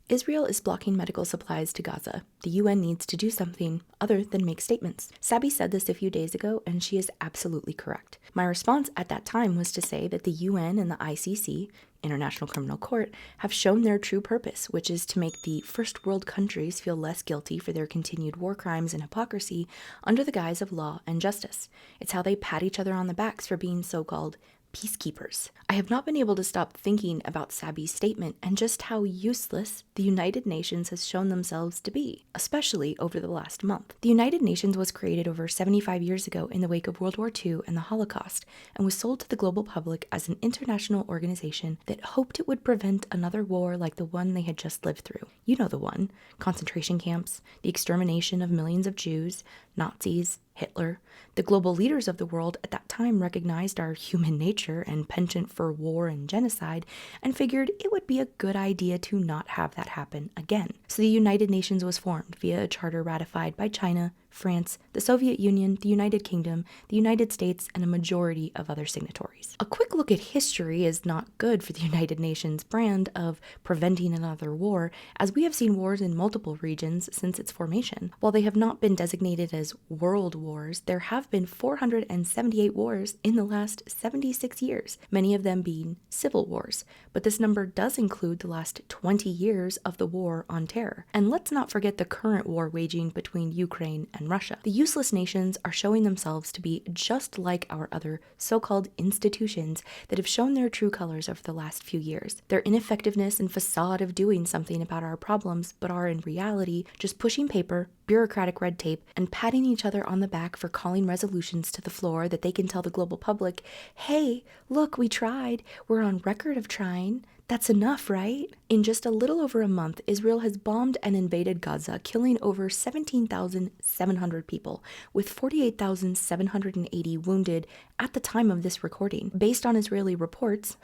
Israel is blocking medical supplies to Gaza. The UN needs to do something other than make statements. Sabi said this a few days ago, and she is absolutely correct. My response at that time was to say that the UN and the ICC, International Criminal Court, have shown their true purpose, which is to make the first world countries feel less guilty for their continued war crimes and hypocrisy under the guise of law and justice. It's how they pat each other on the backs for being so-called peacekeepers. I have not been able to stop thinking about Sabi's statement and just how useless the United Nations has shown themselves to be, especially over the last month. The United Nations was created over 75 years ago in the wake of World War II and the Holocaust, and was sold to the global public as an international organization that hoped it would prevent another war like the one they had just lived through. You know the one: concentration camps, the extermination of millions of Jews, Nazis, Hitler. The global leaders of the world at that time recognized our human nature and penchant for war and genocide, and figured it would be a good idea to not have that happen again. So the United Nations was formed via a charter ratified by China, France, the Soviet Union, the United Kingdom, the United States, and a majority of other signatories. A quick look at history is not good for the United Nations brand of preventing another war, as we have seen wars in multiple regions since its formation. While they have not been designated as world wars, there have been 478 wars in the last 76 years, many of them being civil wars. But this number does include the last 20 years of the war on terror. And let's not forget the current war waging between Ukraine and Russia. The useless nations are showing themselves to be just like our other so-called institutions that have shown their true colors over the last few years. Their ineffectiveness and facade of doing something about our problems, but are in reality just pushing paper, bureaucratic red tape, and patting each other on the back for calling resolutions to the floor that they can tell the global public, hey, look, we tried. We're on record of trying. That's enough, right? In just a little over a month, Israel has bombed and invaded Gaza, killing over 17,700 people, with 48,780 wounded at the time of this recording. Based on Israeli reports,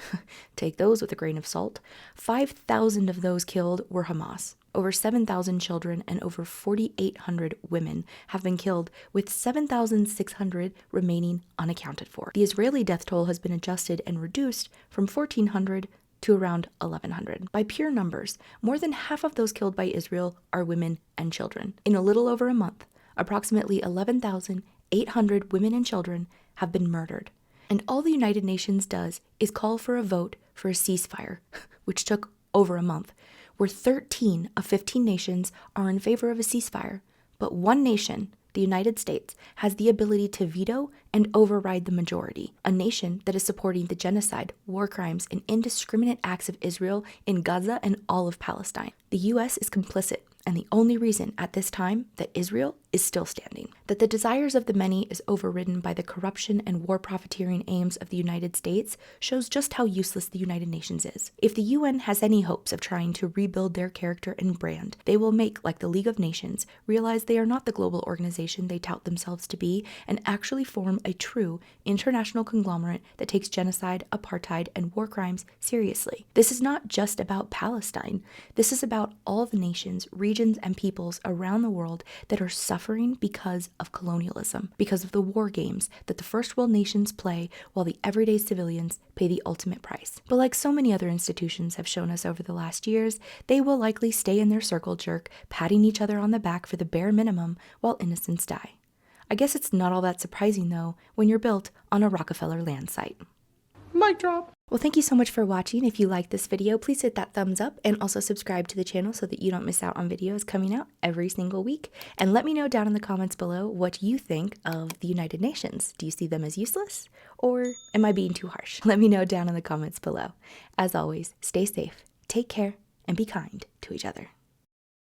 take those with a grain of salt, 5,000 of those killed were Hamas. Over 7,000 children and over 4,800 women have been killed, with 7,600 remaining unaccounted for. The Israeli death toll has been adjusted and reduced from 1,400 to around 1,100. By pure numbers, more than half of those killed by Israel are women and children. In a little over a month, approximately 11,800 women and children have been murdered. And all the United Nations does is call for a vote for a ceasefire, which took over a month, where 13 of 15 nations are in favor of a ceasefire, but one nation, the United States, has the ability to veto and override the majority, a nation that is supporting the genocide, war crimes, and indiscriminate acts of Israel in Gaza and all of Palestine. The US is complicit, and the only reason at this time that Israel is still standing. That the desires of the many is overridden by the corruption and war profiteering aims of the United States shows just how useless the United Nations is. If the UN has any hopes of trying to rebuild their character and brand, they will make, like the League of Nations, realize they are not the global organization they tout themselves to be, and actually form a true international conglomerate that takes genocide, apartheid, and war crimes seriously. This is not just about Palestine. This is about all the nations, regions, and peoples around the world that are suffering because of colonialism, because of the war games that the first world nations play while the everyday civilians pay the ultimate price. But like so many other institutions have shown us over the last years, they will likely stay in their circle jerk, patting each other on the back for the bare minimum while innocents die. I guess it's not all that surprising though when you're built on a Rockefeller land site. Mic drop. Well, thank you so much for watching. If you liked this video, please hit that thumbs up and also subscribe to the channel so that you don't miss out on videos coming out every single week. And let me know down in the comments below what you think of the United Nations. Do you see them as useless, or am I being too harsh? Let me know down in the comments below. As always, stay safe, take care, and be kind to each other.